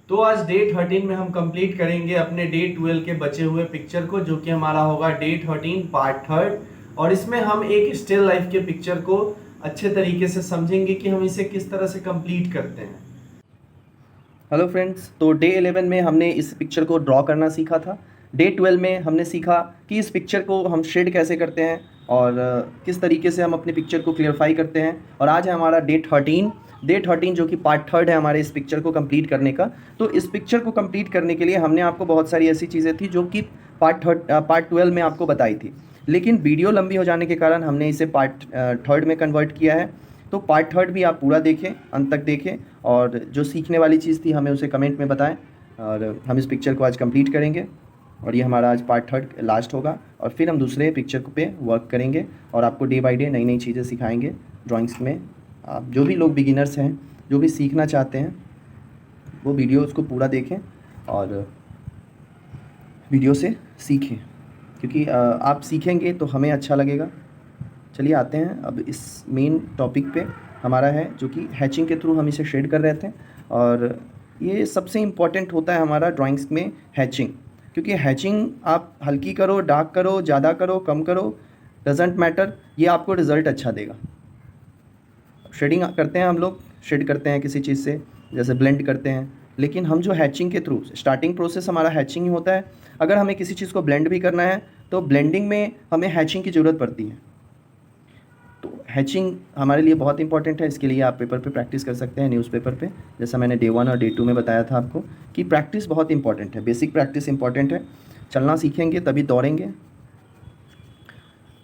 तो आज डे 13 में हम कंप्लीट करेंगे अपने डे 12 के बचे हुए पिक्चर को, जो कि हमारा होगा डे 13 पार्ट थर्ड। और इसमें हम एक स्टिल लाइफ के पिक्चर को अच्छे तरीके से समझेंगे कि हम इसे किस तरह से कंप्लीट करते हैं। हेलो फ्रेंड्स, तो डे 11 में हमने इस पिक्चर को ड्रॉ करना सीखा था। डे 12 में हमने सीखा कि इस पिक्चर को हम शेड कैसे करते हैं और किस तरीके से हम अपने पिक्चर को क्लियरफाई करते हैं। और आज है हमारा डे 13 जो कि पार्ट थर्ड है हमारे इस पिक्चर को कंप्लीट करने का। तो इस पिक्चर को कंप्लीट करने के लिए हमने आपको बहुत सारी ऐसी चीज़ें थी जो कि पार्ट 12 में आपको बताई थी, लेकिन वीडियो लंबी हो जाने के कारण हमने इसे पार्ट थर्ड में कन्वर्ट किया है। तो पार्ट थर्ड भी आप पूरा देखें, अंत तक देखें, और जो सीखने वाली चीज़ थी हमें उसे कमेंट में बताएं। और हम इस पिक्चर को आज कंप्लीट करेंगे और ये हमारा आज पार्ट थर्ड लास्ट होगा। और फिर हम दूसरे पिक्चर पे वर्क करेंगे और आपको डे बाय डे नई नई चीज़ें सिखाएंगे ड्राइंग्स में। आप जो भी लोग बिगिनर्स हैं, जो भी सीखना चाहते हैं, वो वीडियो उसको पूरा देखें और वीडियो से सीखें, क्योंकि आप सीखेंगे तो हमें अच्छा लगेगा। चलिए आते हैं अब इस मेन टॉपिक पे। हमारा है जो कि हैचिंग के थ्रू हम इसे शेड कर रहे थे, और ये सबसे इम्पॉर्टेंट होता है हमारा ड्राइंग्स में हैचिंग। क्योंकि हैचिंग आप हल्की करो, डार्क करो, ज़्यादा करो, कम करो, डजेंट मैटर, ये आपको रिज़ल्ट अच्छा देगा। शेडिंग करते हैं, हम लोग शेड करते हैं किसी चीज़ से, जैसे ब्लेंड करते हैं, लेकिन हम जो हैचिंग के थ्रू, स्टार्टिंग प्रोसेस हमारा हैचिंग ही होता है। अगर हमें किसी चीज़ को ब्लेंड भी करना है तो ब्लेंडिंग में हमें हैचिंग की ज़रूरत पड़ती है। तो हैचिंग हमारे लिए बहुत इंपॉर्टेंट है। इसके लिए आप पेपर पे प्रैक्टिस कर सकते हैं, न्यूज़पेपर पे, जैसा मैंने डे 1 और डे 2 में बताया था आपको कि प्रैक्टिस बहुत इंपॉर्टेंट है, बेसिक प्रैक्टिस इंपॉर्टेंट है। चलना सीखेंगे तभी दौड़ेंगे।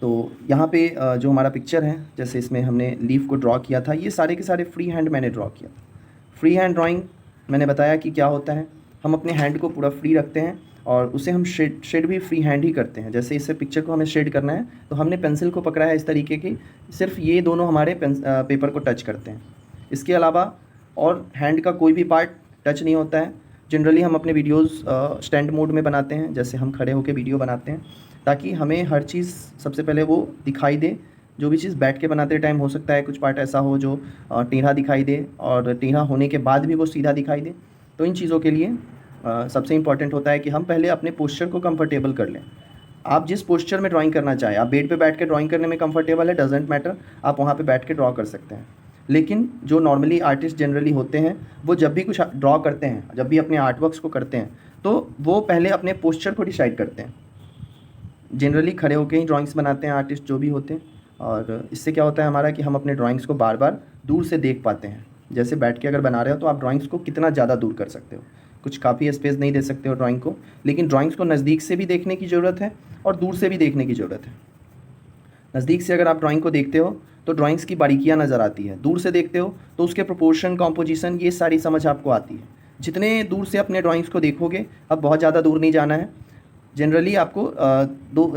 तो यहाँ पे जो हमारा पिक्चर है, जैसे इसमें हमने लीफ को ड्रॉ किया था, ये सारे के सारे फ्री हैंड मैंने ड्रॉ किया था। फ्री हैंड ड्राइंग मैंने बताया कि क्या होता है। हम अपने हैंड को पूरा फ्री रखते हैं और उसे हम शेड भी फ्री हैंड ही करते हैं। जैसे इसे पिक्चर को हमें शेड करना है तो हमने पेंसिल को पकड़ा है इस तरीके की, सिर्फ ये दोनों हमारे पेपर को टच करते हैं। इसके अलावा और हैंड का कोई भी पार्ट टच नहीं होता है। जनरली हम अपने वीडियोस स्टैंड मोड में बनाते हैं, जैसे हम खड़े होकर वीडियो बनाते हैं, ताकि हमें हर चीज़ सबसे पहले वो दिखाई दे। जो भी चीज़ बैठ के बनाते टाइम हो सकता है कुछ पार्ट ऐसा हो जो टेढ़ा दिखाई दे, और टेढ़ा होने के बाद भी वो सीधा दिखाई दे। तो इन चीज़ों के लिए सबसे इम्पॉर्टेंट होता है कि हम पहले अपने पोस्चर को कंफर्टेबल कर लें। आप जिस पोस्चर में ड्राइंग करना चाहें, आप बेड पे बैठ के ड्राइंग करने में कंफर्टेबल है, डजेंट मैटर, आप वहाँ पे बैठ के ड्रॉ कर सकते हैं। लेकिन जो नॉर्मली आर्टिस्ट जनरली होते हैं, वो जब भी कुछ ड्रॉ करते हैं, जब भी अपने आर्ट वर्क्स को करते हैं, तो वो पहले अपने पोस्चर को डिसाइड करते हैं। जनरली खड़े होकर ही ड्राइंग्स बनाते हैं आर्टिस्ट जो भी होते हैं, और इससे क्या होता है हमारा कि हम अपने ड्राइंग्स को बार बार दूर से देख पाते हैं। जैसे बैठ के अगर बना रहे हो तो आप ड्राइंग्स को कितना ज़्यादा दूर कर सकते हो, कुछ काफ़ी स्पेस नहीं दे सकते हो ड्राइंग को, लेकिन ड्राइंग्स को नज़दीक से भी देखने की ज़रूरत है और दूर से भी देखने की ज़रूरत है। नज़दीक से अगर आप ड्राइंग को देखते हो तो ड्राइंग्स की बारीकियाँ नज़र आती है, दूर से देखते हो तो उसके प्रोपोर्शन, कॉम्पोजिशन, ये सारी समझ आपको आती है। जितने दूर से अपने ड्राइंग्स को देखोगे, अब बहुत ज़्यादा दूर नहीं जाना है, जनरली आपको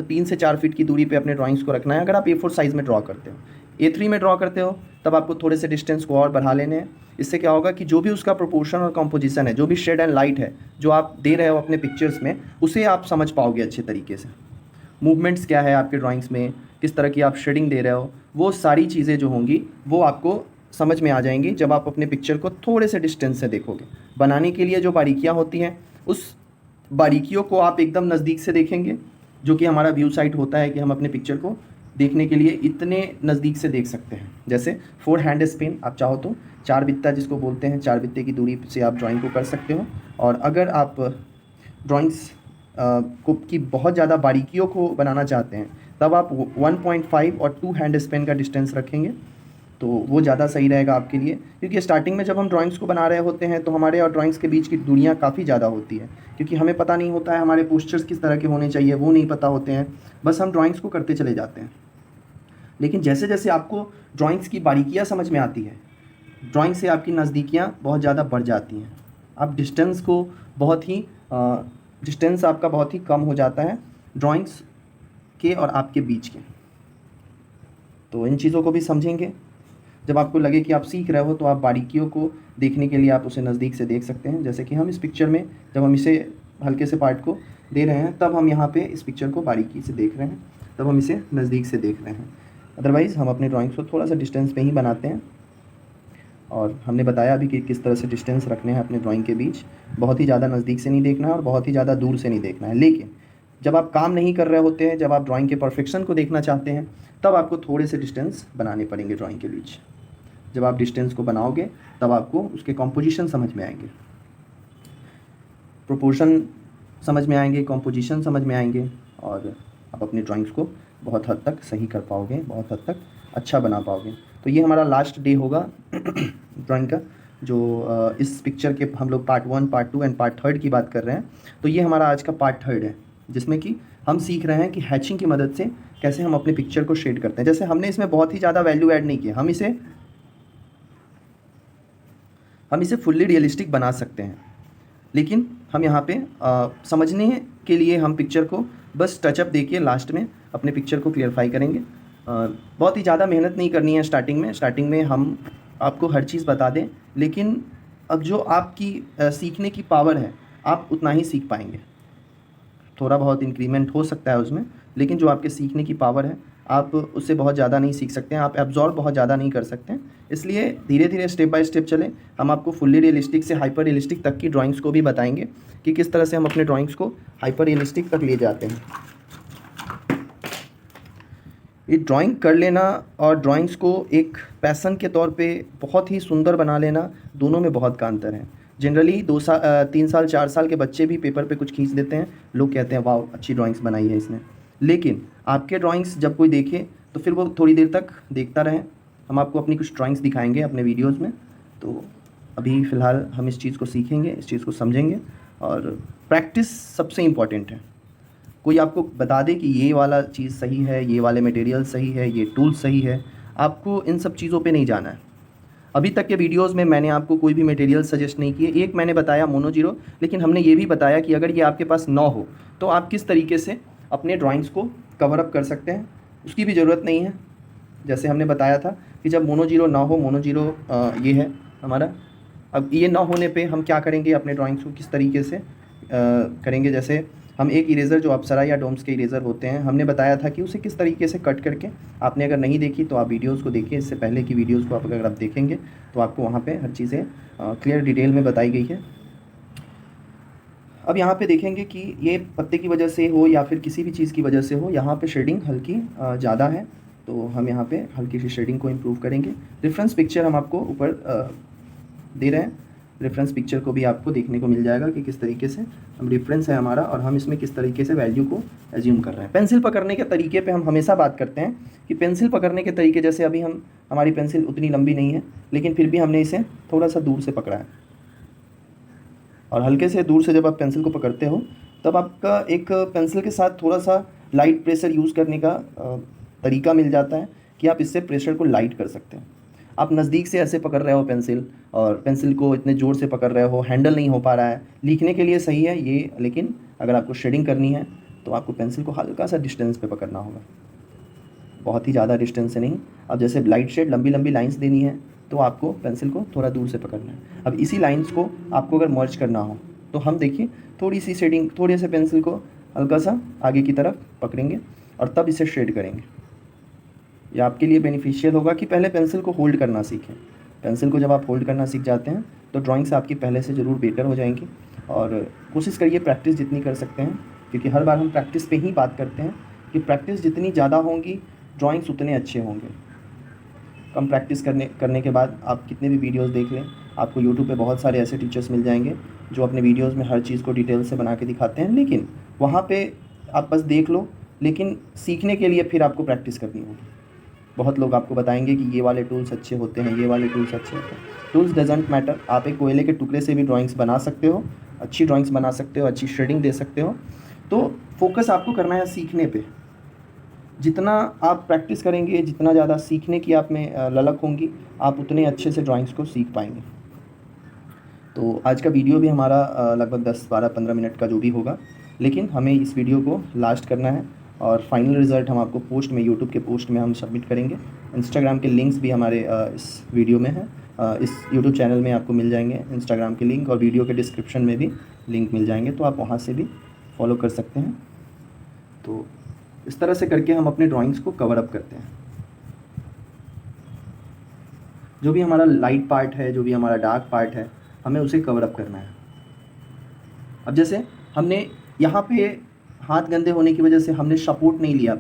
3 से 4 फीट की दूरी पे अपने ड्राइंग्स को रखना है। अगर आप A4 साइज़ में ड्रॉ करते हो, A3 में ड्रॉ करते हो, तब आपको थोड़े से डिस्टेंस को और बढ़ा लेने हैं। इससे क्या होगा कि जो भी उसका प्रोपोर्शन और कॉम्पोजिशन है, जो भी शेड एंड लाइट है जो आप दे रहे हो अपने पिक्चर्स में, उसे आप समझ पाओगे अच्छे तरीके से। मूवमेंट्स क्या है आपके ड्राइंग्स में, किस तरह की आप शेडिंग दे रहे हो, वो सारी चीज़ें जो होंगी वो आपको समझ में आ जाएंगी जब आप अपने पिक्चर को थोड़े से डिस्टेंस से देखोगे। बनाने के लिए जो बारीकियाँ होती हैं, उस बारीकियों को आप एकदम नज़दीक से देखेंगे, जो कि हमारा व्यू साइट होता है कि हम अपने पिक्चर को देखने के लिए इतने नज़दीक से देख सकते हैं। जैसे 4 हैंड स्पेन, आप चाहो तो 4 बित्ता जिसको बोलते हैं, 4 बित्ते की दूरी से आप ड्राइंग को कर सकते हो। और अगर आप ड्राइंग्स को की बहुत ज़्यादा बारीकियों को बनाना चाहते हैं, तब आप 1.5 और 2 हैंड स्पेन का डिस्टेंस रखेंगे, तो वो ज़्यादा सही रहेगा आपके लिए। क्योंकि स्टार्टिंग में जब हम ड्राइंग्स को बना रहे होते हैं तो हमारे और ड्राइंग्स के बीच की दूरियाँ काफ़ी ज़्यादा होती है, क्योंकि हमें पता नहीं होता है हमारे पोस्चर्स किस तरह के होने चाहिए, वो नहीं पता होते हैं, बस हम ड्राइंग्स को करते चले जाते हैं। लेकिन जैसे जैसे आपको ड्राइंग्स की बारीकियाँ समझ में आती है, ड्राइंग से आपकी नज़दीकियाँ बहुत ज़्यादा बढ़ जाती हैं। आप डिस्टेंस को बहुत ही डिस्टेंस आपका बहुत ही कम हो जाता है ड्राइंग्स के और आपके बीच के। तो इन चीज़ों को भी समझेंगे। जब आपको लगे कि आप सीख रहे हो तो आप बारीकियों को देखने के लिए आप उसे नज़दीक से देख सकते हैं। जैसे कि हम इस पिक्चर में जब हम इसे हल्के से पार्ट को दे रहे हैं, तब हम यहाँ पे इस पिक्चर को बारीकी से देख रहे हैं, तब हम इसे नज़दीक से देख रहे हैं। अदरवाइज़ हम अपने ड्राइंग्स को थोड़ा सा डिस्टेंस पे ही बनाते हैं। और हमने बताया अभी कि किस तरह से डिस्टेंस रखने हैं अपने ड्राइंग के बीच। बहुत ही ज़्यादा नज़दीक से नहीं देखना है और बहुत ही ज़्यादा दूर से नहीं देखना है। लेकिन जब आप काम नहीं कर रहे होते हैं, जब आप ड्राइंग के परफेक्शन को देखना चाहते हैं, तब आपको थोड़े से डिस्टेंस बनाने पड़ेंगे ड्राइंग के बीच। जब आप डिस्टेंस को बनाओगे तब आपको उसके कॉम्पोजिशन समझ में आएंगे, प्रोपोर्शन समझ में आएंगे, कॉम्पोजिशन समझ में आएंगे, और आप अपने ड्राइंग्स को बहुत हद तक सही कर पाओगे, बहुत हद तक अच्छा बना पाओगे। तो ये हमारा लास्ट डे होगा ड्राइंग का, जो इस पिक्चर के हम लोग पार्ट 1, पार्ट 2 एंड पार्ट 3 की बात कर रहे हैं। तो ये हमारा आज का पार्ट 3 है, जिसमें कि हम सीख रहे हैं कि हैचिंग की मदद से कैसे हम अपने पिक्चर को शेड करते हैं। जैसे हमने इसमें बहुत ही ज़्यादा वैल्यू ऐड नहीं किया, हम इसे फुल्ली रियलिस्टिक बना सकते हैं, लेकिन हम यहाँ पे समझने के लिए हम पिक्चर को बस टचअप देके लास्ट में अपने पिक्चर को क्लियरफाई करेंगे। बहुत ही ज़्यादा मेहनत नहीं करनी है स्टार्टिंग में हम आपको हर चीज़ बता दें, लेकिन अब जो आपकी सीखने की पावर है, आप उतना ही सीख पाएंगे। थोड़ा बहुत इंक्रीमेंट हो सकता है उसमें, लेकिन जो आपके सीखने की पावर है, आप उससे बहुत ज़्यादा नहीं सीख सकते हैं, आप एब्जॉर्ब बहुत ज़्यादा नहीं कर सकते हैं। इसलिए धीरे धीरे स्टेप बाय स्टेप चलें। हम आपको फुल्ली रियलिस्टिक से हाइपर रियलिस्टिक तक की ड्राइंग्स को भी बताएंगे कि किस तरह से हम अपने ड्राइंग्स को हाइपर रियलिस्टिक तक ले जाते हैं। ये ड्राइंग कर लेना और ड्राइंग्स को एक पैसन के तौर पे बहुत ही सुंदर बना लेना, दोनों में बहुत का अंतर है। जनरली 3 साल 4 साल के बच्चे भी पेपर पे कुछ खींच देते हैं, लोग कहते हैं वाह अच्छी ड्राइंग्स बनाई है इसने। लेकिन आपके ड्राइंग्स जब कोई देखे तो फिर वो थोड़ी देर तक देखता रहे। हम आपको अपनी कुछ ड्राइंग्स दिखाएंगे अपने वीडियोज़ में। तो अभी फ़िलहाल हम इस चीज़ को सीखेंगे, इस चीज़ को समझेंगे, और प्रैक्टिस सबसे इम्पॉर्टेंट है। कोई आपको बता दे कि ये वाला चीज़ सही है, ये वाले मटेरियल सही है, ये टूल सही है, आपको इन सब चीज़ों पे नहीं जाना है। अभी तक के वीडियोस में मैंने आपको कोई भी मटेरियल सजेस्ट नहीं किए। एक मैंने बताया मोनो जीरो, लेकिन हमने ये भी बताया कि अगर ये आपके पास ना हो तो आप किस तरीके से अपने ड्राइंग्स को कवर अप कर सकते हैं, उसकी भी ज़रूरत नहीं है। जैसे हमने बताया था कि जब मोनो जीरो ना हो, मोनो जीरो ये है हमारा, अब ये ना होने पे हम क्या करेंगे, अपने ड्राइंग्स को किस तरीके से करेंगे। जैसे हम एक इरेज़र जो अप्सरा या डोम्स के इरेज़र होते हैं, हमने बताया था कि उसे किस तरीके से कट करके, आपने अगर नहीं देखी तो आप वीडियोस को देखिए, इससे पहले की वीडियोस को अगर आप देखेंगे तो आपको वहाँ पे हर चीज़ें क्लियर डिटेल में बताई गई है। अब यहाँ पे देखेंगे कि ये पत्ते की वजह से हो या फिर किसी भी चीज़ की वजह से हो, यहाँ पे शेडिंग हल्की ज़्यादा है, तो हम यहाँ पे हल्की सी शेडिंग को इम्प्रूव करेंगे। रेफरेंस पिक्चर हम आपको ऊपर दे रहे हैं, रेफरेंस पिक्चर को भी आपको देखने को मिल जाएगा कि किस तरीके से हम रेफरेंस है हमारा और हम इसमें किस तरीके से वैल्यू को एज्यूम कर रहे हैं। पेंसिल पकड़ने के तरीके पे हम हमेशा बात करते हैं कि पेंसिल पकड़ने के तरीके, जैसे अभी हमारी पेंसिल उतनी लंबी नहीं है, लेकिन फिर भी हमने इसे थोड़ा सा दूर से पकड़ा है, और हल्के से दूर से जब आप पेंसिल को पकड़ते हो तब आपका एक पेंसिल के साथ थोड़ा सा लाइट प्रेशर यूज़ करने का तरीका मिल जाता है कि आप इससे प्रेशर को लाइट कर सकते हैं। आप नज़दीक से ऐसे पकड़ रहे हो पेंसिल, और पेंसिल को इतने ज़ोर से पकड़ रहे हो, हैंडल नहीं हो पा रहा है। लिखने के लिए सही है ये, लेकिन अगर आपको शेडिंग करनी है तो आपको पेंसिल को हल्का सा डिस्टेंस पे पकड़ना होगा, बहुत ही ज़्यादा डिस्टेंस से नहीं। अब जैसे लाइट शेड लंबी लंबी लाइंस देनी है तो आपको पेंसिल को थोड़ा दूर से पकड़ना है। अब इसी लाइंस को आपको अगर मर्ज करना हो तो हम देखिए थोड़ी सी शेडिंग, थोड़े से पेंसिल को हल्का सा आगे की तरफ पकड़ेंगे और तब इसे शेड करेंगे। ये आपके लिए बेनिफिशियल होगा कि पहले पेंसिल को होल्ड करना सीखें। पेंसिल को जब आप होल्ड करना सीख जाते हैं तो ड्राइंग्स आपकी पहले से ज़रूर बेटर हो जाएंगी। और कोशिश करिए प्रैक्टिस जितनी कर सकते हैं, क्योंकि हर बार हम प्रैक्टिस पे ही बात करते हैं कि प्रैक्टिस जितनी ज़्यादा होंगी ड्राइंग्स उतने अच्छे होंगे। कम प्रैक्टिस करने के बाद आप कितने भी वीडियोस देख लें, आपको यूट्यूब पे बहुत सारे ऐसे टीचर्स मिल जाएंगे जो अपने वीडियोस में हर चीज़ को डिटेल से बना के दिखाते हैं, लेकिन वहाँ पे आप बस देख लो, लेकिन सीखने के लिए फिर आपको प्रैक्टिस करनी होगी। बहुत लोग आपको बताएंगे कि ये वाले टूल्स अच्छे होते हैं, ये वाले टूल्स अच्छे होते हैं। Tools doesn't matter. आप एक कोयले के टुकड़े से भी ड्राइंग्स बना सकते हो, अच्छी ड्राइंग्स बना सकते हो, अच्छी शेडिंग दे सकते हो। तो फोकस आपको करना है सीखने पे। जितना आप प्रैक्टिस करेंगे, जितना ज़्यादा सीखने की आप में ललक होंगी, आप उतने अच्छे से ड्राइंग्स को सीख पाएंगे। तो आज का वीडियो भी हमारा लगभग 10, 12, 15 मिनट का जो भी होगा, लेकिन हमें इस वीडियो को लास्ट करना है और फाइनल रिज़ल्ट हम आपको पोस्ट में, यूट्यूब के पोस्ट में हम सबमिट करेंगे। इंस्टाग्राम के लिंक्स भी हमारे इस वीडियो में है, इस यूट्यूब चैनल में आपको मिल जाएंगे इंस्टाग्राम के लिंक, और वीडियो के डिस्क्रिप्शन में भी लिंक मिल जाएंगे, तो आप वहाँ से भी फॉलो कर सकते हैं। तो इस तरह से करके हम अपने ड्राइंग्स को कवर अप करते हैं। जो भी हमारा लाइट पार्ट है, जो भी हमारा डार्क पार्ट है, हमें उसे कवर अप करना है। अब जैसे हमने यहाँ पे हाथ गंदे होने की वजह से हमने सपोर्ट नहीं लिया,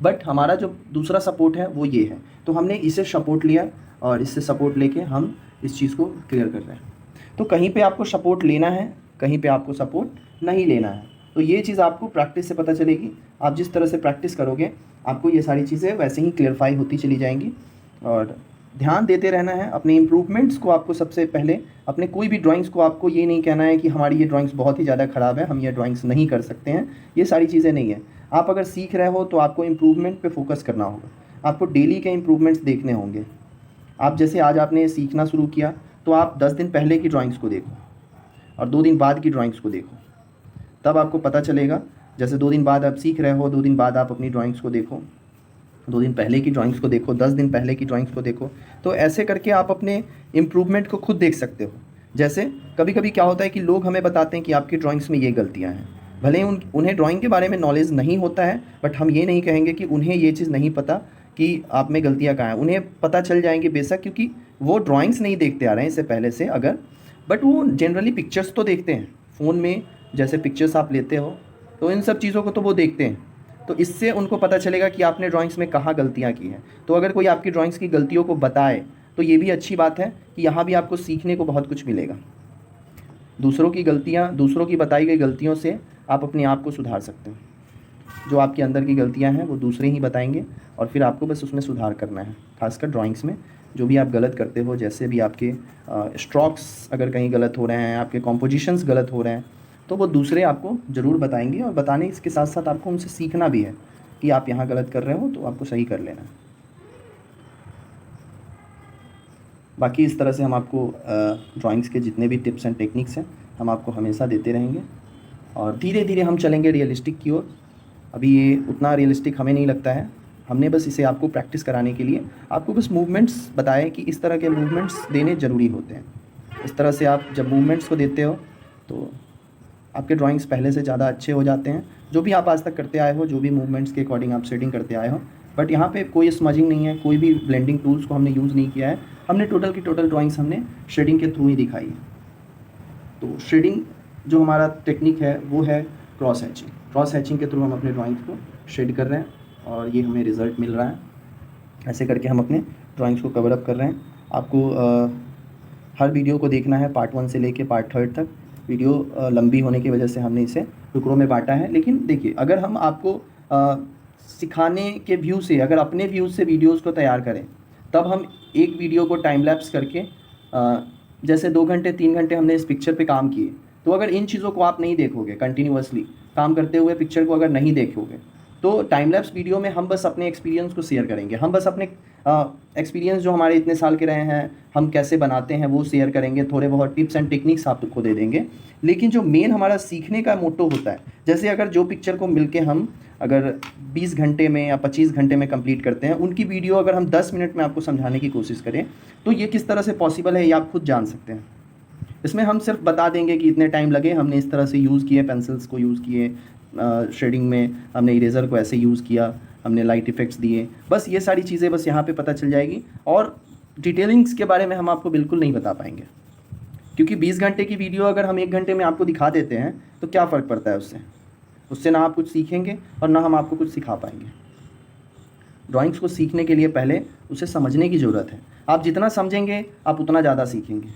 बट हमारा जो दूसरा सपोर्ट है वो ये है, तो हमने इसे सपोर्ट लिया और इससे सपोर्ट लेके हम इस चीज़ को क्लियर कर रहे हैं। तो कहीं पे आपको सपोर्ट लेना है, कहीं पे आपको सपोर्ट नहीं लेना है, तो ये चीज़ आपको प्रैक्टिस से पता चलेगी। आप जिस तरह से प्रैक्टिस करोगे आपको ये सारी चीज़ें वैसे ही क्लियरफाई होती चली जाएंगी। और ध्यान देते रहना है अपने इम्प्रूवमेंट्स को। आपको सबसे पहले अपने कोई भी ड्राइंग्स को आपको ये नहीं कहना है कि हमारी ये ड्राइंग्स बहुत ही ज़्यादा ख़राब है, हम ये ड्राइंग्स नहीं कर सकते हैं, ये सारी चीज़ें नहीं है। आप अगर सीख रहे हो तो आपको इम्प्रूवमेंट पे फोकस करना होगा, आपको डेली के इम्प्रूवमेंट्स देखने होंगे। आप जैसे आज आपने सीखना शुरू किया तो आप 10 दिन पहले की ड्राइंग्स को देखो और 2 दिन बाद की ड्राइंग्स को देखो, तब आपको पता चलेगा। जैसे 2 दिन बाद आप सीख रहे हो, 2 दिन बाद आप अपनी ड्राइंग्स को देखो, 2 दिन पहले की ड्राइंग्स को देखो, 10 दिन पहले की ड्राइंग्स को देखो, तो ऐसे करके आप अपने इम्प्रूवमेंट को खुद देख सकते हो। जैसे कभी कभी क्या होता है कि लोग हमें बताते हैं कि आपकी ड्राइंग्स में ये गलतियाँ हैं, भले ही उन्हें ड्राइंग के बारे में नॉलेज नहीं होता है, बट हम ये नहीं कहेंगे कि उन्हें ये चीज़ नहीं पता कि आप में गलतियाँ कहाँ हैं। उन्हें पता चल जाएंगे बेशक, क्योंकि वो ड्राइंग्स नहीं देखते आ रहे हैं इससे पहले से अगर, बट वो जनरली पिक्चर्स तो देखते हैं फ़ोन में। जैसे पिक्चर्स आप लेते हो तो इन सब चीज़ों को तो वो देखते हैं, तो इससे उनको पता चलेगा कि आपने ड्राइंग्स में कहाँ गलतियाँ की हैं। तो अगर कोई आपकी ड्राइंग्स की गलतियों को बताए तो ये भी अच्छी बात है कि यहाँ भी आपको सीखने को बहुत कुछ मिलेगा। दूसरों की गलतियाँ, दूसरों की बताई गई गलतियों से आप अपने आप को सुधार सकते हैं। जो आपके अंदर की गलतियाँ हैं वो दूसरे ही बताएंगे और फिर आपको बस उसमें सुधार करना है। खासकर ड्राइंग्स में जो भी आप गलत करते हो, जैसे भी आपके स्ट्रोक्स अगर कहीं गलत हो रहे हैं, आपके कॉम्पोजिशंस गलत हो रहे हैं, तो वो दूसरे आपको ज़रूर बताएंगे। और बताने के साथ साथ आपको उनसे सीखना भी है कि आप यहाँ गलत कर रहे हो तो आपको सही कर लेना है। बाकी इस तरह से हम आपको ड्राइंग्स के जितने भी टिप्स एंड टेक्निक्स हैं हम आपको हमेशा देते रहेंगे और धीरे धीरे हम चलेंगे रियलिस्टिक की ओर। अभी ये उतना रियलिस्टिक हमें नहीं लगता है, हमने बस इसे आपको प्रैक्टिस कराने के लिए आपको बस मूवमेंट्स बताए कि इस तरह के मूवमेंट्स देने ज़रूरी होते हैं। इस तरह से आप जब मूवमेंट्स को देते हो तो आपके ड्राइंग्स पहले से ज़्यादा अच्छे हो जाते हैं। जो भी आप आज तक करते आए हो, जो भी मूवमेंट्स के अकॉर्डिंग आप शेडिंग करते आए हो, बट यहाँ पे कोई स्मजिंग नहीं है, कोई भी ब्लेंडिंग टूल्स को हमने यूज़ नहीं किया है। हमने टोटल की टोटल ड्राइंग्स हमने शेडिंग के थ्रू ही दिखाई है। तो शेडिंग जो हमारा टेक्निक है वो है क्रॉस हैचिंग। क्रॉस हैचिंग के थ्रू हम अपने ड्राइंग्स को शेड कर रहे हैं और ये हमें रिज़ल्ट मिल रहा है। ऐसे करके हम अपने ड्राइंग्स को कवर अप कर रहे हैं। आपको हर वीडियो को देखना है, पार्ट 1 से लेके पार्ट 3 तक। वीडियो लंबी होने की वजह से हमने इसे टुकड़ों में बांटा है। लेकिन देखिए, अगर हम आपको सिखाने के व्यू से, अगर अपने व्यू से वीडियोज़ को तैयार करें, तब हम एक वीडियो को टाइम लैप्स करके जैसे 2 घंटे 3 घंटे हमने इस पिक्चर पे काम किए, तो अगर इन चीज़ों को आप नहीं देखोगे, कंटिन्यूअसली काम करते हुए पिक्चर को अगर नहीं देखोगे, तो टाइम लैप्स वीडियो में हम बस अपने एक्सपीरियंस को शेयर करेंगे। हम बस अपने एक्सपीरियंस जो हमारे इतने साल के रहे हैं, हम कैसे बनाते हैं वो शेयर करेंगे, थोड़े बहुत टिप्स एंड टेक्निक्स आपको दे देंगे। लेकिन जो मेन हमारा सीखने का मोटो होता है, जैसे अगर जो पिक्चर को मिलके हम अगर 20 घंटे में या 25 घंटे में कंप्लीट करते हैं, उनकी वीडियो अगर हम 10 मिनट में आपको समझाने की कोशिश करें, तो ये किस तरह से पॉसिबल है ये आप खुद जान सकते हैं। इसमें हम सिर्फ बता देंगे कि इतने टाइम लगे, हमने इस तरह से यूज़ किए, पेंसिल्स को यूज़ किए, शेडिंग में हमने इरेज़र को ऐसे यूज़ किया, हमने लाइट इफ़ेक्ट्स दिए, बस ये सारी चीज़ें बस यहाँ पे पता चल जाएगी। और डिटेलिंग्स के बारे में हम आपको बिल्कुल नहीं बता पाएंगे, क्योंकि 20 घंटे की वीडियो अगर हम 1 घंटे में आपको दिखा देते हैं तो क्या फ़र्क पड़ता है उससे ना आप कुछ सीखेंगे और ना हम आपको कुछ सिखा पाएंगे। ड्राइंग्स को सीखने के लिए पहले उसे समझने की ज़रूरत है। आप जितना समझेंगे आप उतना ज़्यादा सीखेंगे।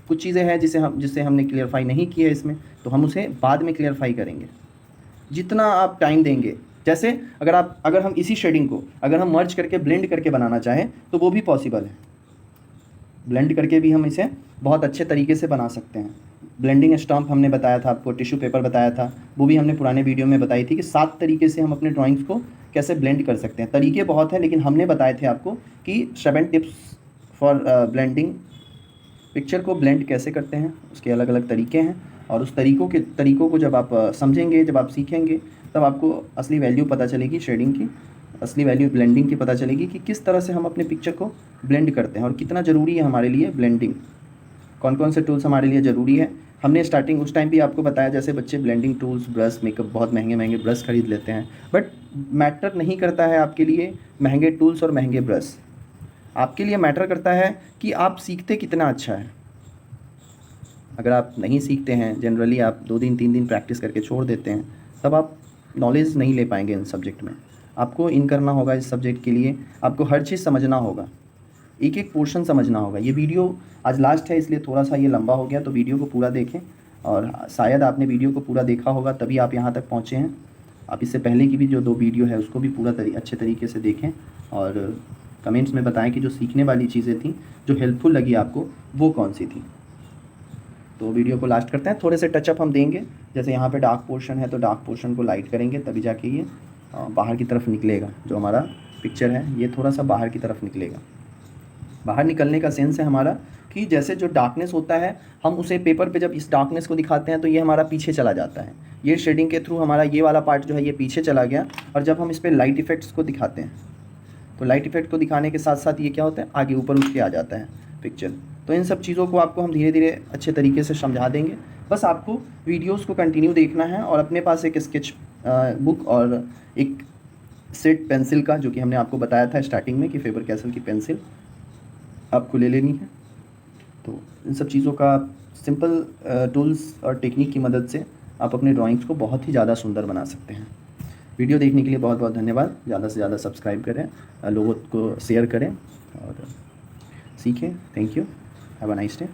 कुछ चीज़ें हैं जिसे हमने क्लियरफाई नहीं किया है इसमें, तो हम उसे बाद में क्लियरफाई करेंगे। जितना आप टाइम देंगे, जैसे अगर हम इसी शेडिंग को अगर हम मर्ज करके ब्लेंड करके बनाना चाहें तो वो भी पॉसिबल है। ब्लेंड करके भी हम इसे बहुत अच्छे तरीके से बना सकते हैं। ब्लेंडिंग स्टम्प हमने बताया था आपको, टिश्यू पेपर बताया था, वो भी हमने पुराने वीडियो में बताई थी कि 7 तरीके से हम अपने ड्राइंग्स को कैसे ब्लेंड कर सकते हैं। तरीके बहुत हैं, लेकिन हमने बताए थे आपको कि 7 टिप्स फॉर ब्लेंडिंग। पिक्चर को ब्लेंड कैसे करते हैं, उसके अलग अलग तरीके हैं, और उस तरीकों को जब आप समझेंगे, जब आप सीखेंगे, तब आपको असली वैल्यू पता चलेगी शेडिंग की, असली वैल्यू ब्लेंडिंग की पता चलेगी कि किस तरह से हम अपने पिक्चर को ब्लेंड करते हैं और कितना ज़रूरी है हमारे लिए ब्लेंडिंग। कौन कौन से टूल्स हमारे लिए ज़रूरी है, हमने स्टार्टिंग उस टाइम भी आपको बताया। जैसे बच्चे ब्लेंडिंग टूल्स, ब्रश, मेकअप, बहुत महंगे महंगे ब्रश खरीद लेते हैं, बट मैटर नहीं करता है आपके लिए महंगे टूल्स और महंगे ब्रश। आपके लिए मैटर करता है कि आप सीखते कितना अच्छा है। अगर आप नहीं सीखते हैं, जनरली आप 2 दिन 3 दिन प्रैक्टिस करके छोड़ देते हैं, तब आप नॉलेज नहीं ले पाएंगे इन सब्जेक्ट में। आपको इन करना होगा इस सब्जेक्ट के लिए, आपको हर चीज़ समझना होगा, एक एक पोर्शन समझना होगा। ये वीडियो आज लास्ट है इसलिए थोड़ा सा ये लंबा हो गया, तो वीडियो को पूरा देखें, और शायद आपने वीडियो को पूरा देखा होगा तभी आप यहाँ तक पहुँचे हैं। आप इससे पहले की भी जो 2 वीडियो है उसको भी पूरा अच्छे तरीके से देखें, और कमेंट्स में बताएं कि जो सीखने वाली चीज़ें थी, जो हेल्पफुल लगी आपको, वो कौन सी थी। तो वीडियो को लास्ट करते हैं, थोड़े से टचअप हम देंगे। जैसे यहाँ पे डार्क पोर्शन है तो डार्क पोर्शन को लाइट करेंगे, तभी जाके ये बाहर की तरफ निकलेगा। जो हमारा पिक्चर है ये थोड़ा सा बाहर की तरफ निकलेगा। बाहर निकलने का सेंस है हमारा कि जैसे जो डार्कनेस होता है, हम उसे पेपर पे जब इस डार्कनेस को दिखाते हैं तो ये हमारा पीछे चला जाता है। ये शेडिंग के थ्रू हमारा ये वाला पार्ट जो है ये पीछे चला गया, और जब हम इस पर लाइट इफेक्ट्स को दिखाते हैं तो लाइट इफेक्ट को दिखाने के साथ साथ ये क्या होता है, आगे ऊपर उठ के आ जाता है पिक्चर। तो इन सब चीज़ों को आपको हम धीरे धीरे अच्छे तरीके से समझा देंगे। बस आपको वीडियोस को कंटिन्यू देखना है, और अपने पास एक स्केच बुक और एक सेट पेंसिल का, जो कि हमने आपको बताया था स्टार्टिंग में कि फेबर कैसल की पेंसिल आपको ले लेनी है। तो इन सब चीज़ों का सिंपल टूल्स और टेक्निक की मदद से आप अपने ड्राइंग्स को बहुत ही ज़्यादा सुंदर बना सकते हैं। वीडियो देखने के लिए बहुत बहुत धन्यवाद। ज़्यादा से ज़्यादा सब्सक्राइब करें, लोगों को शेयर करें और सीखें। Thank you. Have a nice day.